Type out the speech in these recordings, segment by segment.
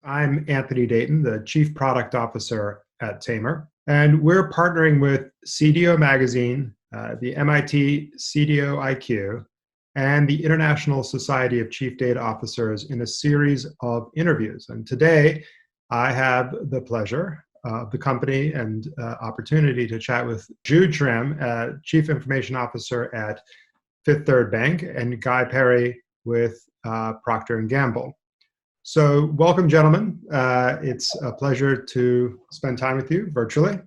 I'm Anthony Dayton, the Chief Product Officer at Tamer, and we're partnering with CDAO Magazine, the MIT CDAO IQ, and the International Society of Chief Data Officers in a series of interviews. And today, I have the pleasure of the company and opportunity to chat with Jude Schramm, Chief Information Officer at Fifth Third Bank, and Guy Perry with Procter & Gamble. So welcome, gentlemen. It's a pleasure to spend time with you virtually.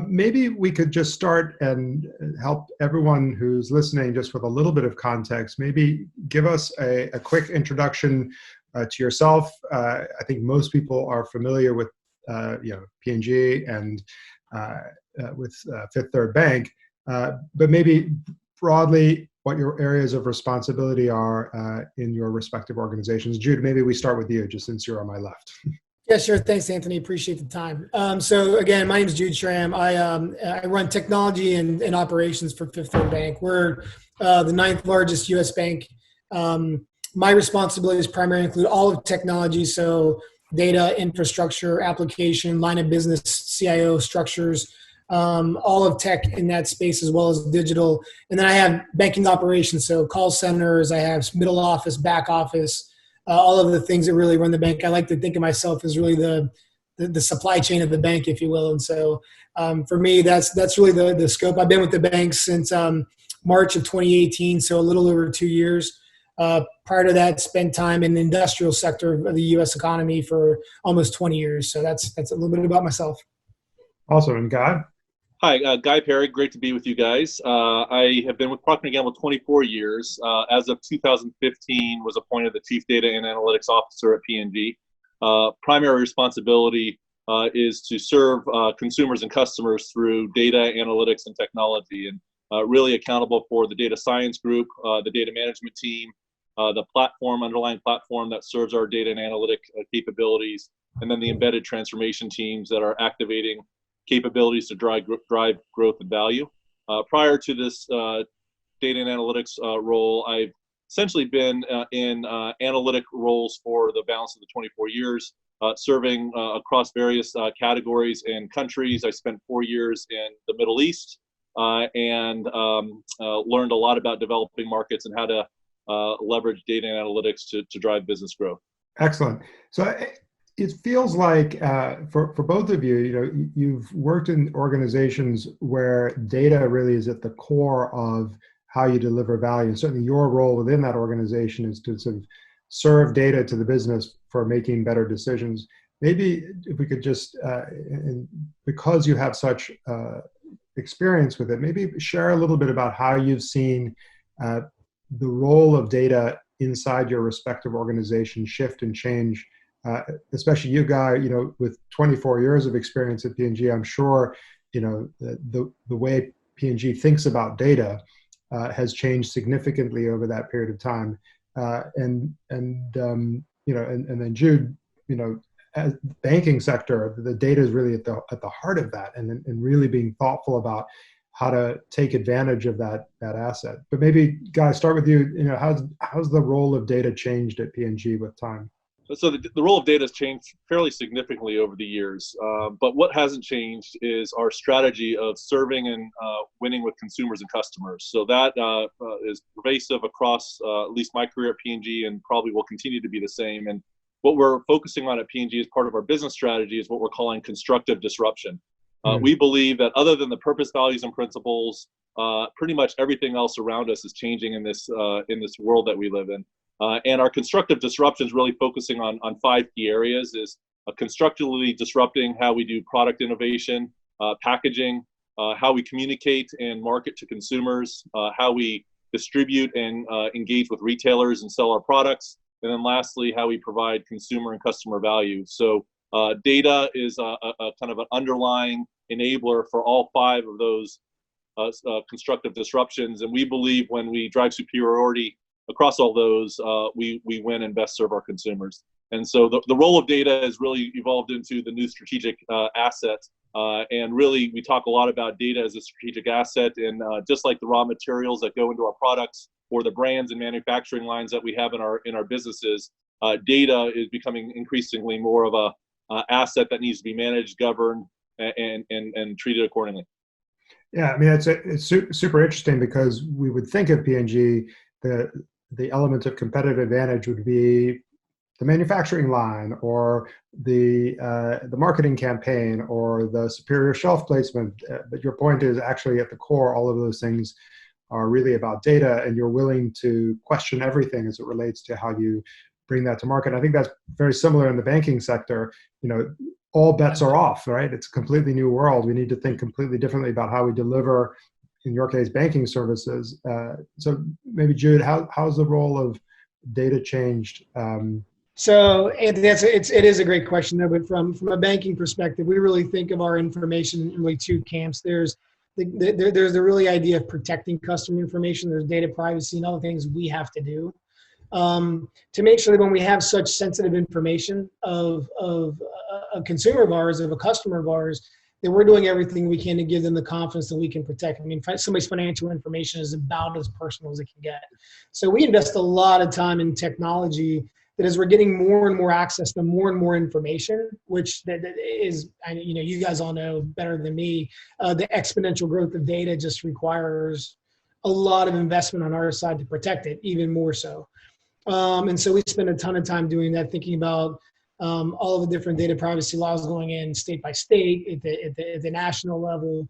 Maybe we could just start and help everyone who's listening just with a little bit of context. Maybe give us a quick introduction to yourself. I think most people are familiar with P&G and with Fifth Third Bank, but maybe broadly what your areas of responsibility are in your respective organizations. Jude, maybe we start with you, just since you're on my left. Yeah, sure. Thanks, Anthony. Appreciate the time. So again, my name is Jude Schramm. I run technology and operations for Fifth Third Bank. We're the ninth largest U.S. bank. My responsibilities primarily include all of technology, so data, infrastructure, application, line of business, CIO structures, all of tech in that space, as well as digital. And then I have banking operations, so call centers, I have middle office, back office, all of the things that really run the bank. I like to think of myself as really the supply chain of the bank, if you will. And so for me, that's really the scope. I've been with the bank since March of 2018, so a little over 2 years. Prior to that, spent time in the industrial sector of the U.S. economy for almost 20 years. So that's a little bit about myself. Awesome. And Guy? Hi, Guy Perry. Great to be with you guys. I have been with Procter & Gamble 24 years. As of 2015, was appointed the Chief Data and Analytics Officer at P&G. Primary responsibility is to serve consumers and customers through data, analytics, and technology, and really accountable for the data science group, the data management team, the underlying platform that serves our data and analytic capabilities, and then the embedded transformation teams that are activating capabilities to drive growth and value. Prior to this data and analytics role, I've essentially been in analytic roles for the balance of the 24 years, serving across various categories and countries. I spent 4 years in the Middle East and learned a lot about developing markets and how to leverage data and analytics to drive business growth. Excellent. So it feels like for both of you, you've worked in organizations where data really is at the core of how you deliver value. And certainly your role within that organization is to sort of serve data to the business for making better decisions. Maybe if we could just, because you have such experience with it, maybe share a little bit about how you've seen the role of data inside your respective organization shift and change. Especially you, Guy, with 24 years of experience at P&G, I'm sure, the way P&G thinks about data has changed significantly over that period of time. And then Jude, as the banking sector, the data is really at the heart of that, and really being thoughtful about how to take advantage of that asset. But maybe, Guy, start with you. How's the role of data changed at P&G with time? So the role of data has changed fairly significantly over the years, but what hasn't changed is our strategy of serving and winning with consumers and customers. So that is pervasive across at least my career at P&G, and probably will continue to be the same. And what we're focusing on at P&G as part of our business strategy is what we're calling constructive disruption. We believe that other than the purpose, values, and principles, pretty much everything else around us is changing in this world that we live in. And our constructive disruption is really focusing on 5 key areas: is constructively disrupting how we do product innovation, packaging, how we communicate and market to consumers, how we distribute and engage with retailers and sell our products, and then lastly, how we provide consumer and customer value. So data is a kind of an underlying enabler for all 5 of those constructive disruptions. And we believe when we drive superiority across all those, we win and best serve our consumers. And so the role of data has really evolved into the new strategic asset. And really, we talk a lot about data as a strategic asset. And just like the raw materials that go into our products or the brands and manufacturing lines that we have in our businesses, data is becoming increasingly more of a asset that needs to be managed, governed, and treated accordingly. Yeah, I mean, it's super interesting because we would think of P&G, the element of competitive advantage would be the manufacturing line or the marketing campaign or the superior shelf placement. But your point is actually at the core, all of those things are really about data, and you're willing to question everything as it relates to how you bring that to market. I think that's very similar in the banking sector. You know, all bets are off, right? It's a completely new world. We need to think completely differently about how we deliver, in your case, banking services. So maybe Jude, how's the role of data changed? So Anthony, it is a great question though, but from a banking perspective, we really think of our information in really two camps. There's the really idea of protecting customer information. There's data privacy and other things we have to do to make sure that when we have such sensitive information of a consumer of ours, of a customer of ours, that we're doing everything we can to give them the confidence that we can protect. I mean, somebody's financial information is about as personal as it can get. So we invest a lot of time in technology that as we're getting more and more access to more and more information, which that is, you know, you guys all know better than me, the exponential growth of data just requires a lot of investment on our side to protect it, even more so. And so we spend a ton of time doing that, thinking about all of the different data privacy laws going in state by state, at the national level.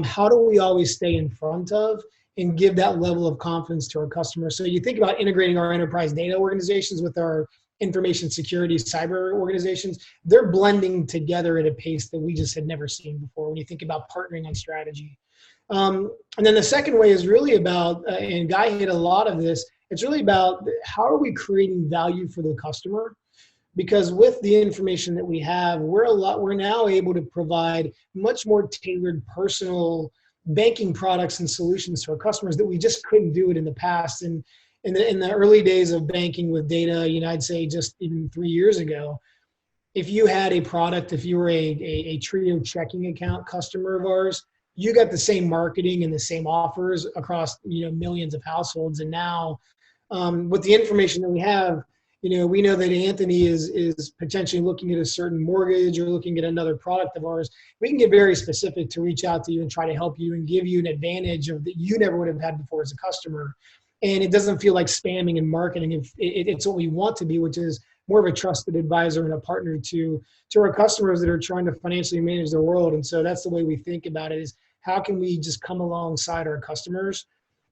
How do we always stay in front of and give that level of confidence to our customers? So you think about integrating our enterprise data organizations with our information security cyber organizations, they're blending together at a pace that we just had never seen before when you think about partnering on strategy. And then the second way is really about, and Guy hit a lot of this, it's really about how are we creating value for the customer? Because with the information that we have, we're now able to provide much more tailored personal banking products and solutions to our customers that we just couldn't do it in the past. And in the early days of banking with data, you know, I'd say just even 3 years ago, if you had a product, if you were a Trio checking account customer of ours, you got the same marketing and the same offers across, you know, millions of households. And now with the information that we have, you know, we know that Anthony is potentially looking at a certain mortgage or looking at another product of ours. We can get very specific to reach out to you and try to help you and give you an advantage of that you never would have had before as a customer. And it doesn't feel like spamming and marketing. It's what we want to be, which is more of a trusted advisor and a partner to our customers that are trying to financially manage their world. And so that's the way we think about it, is how can we just come alongside our customers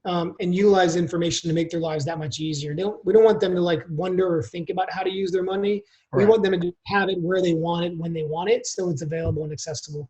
and utilize information to make their lives that much easier. We don't want them to like wonder or think about how to use their money. Right. We want them to have it where they want it, when they want it, so it's available and accessible.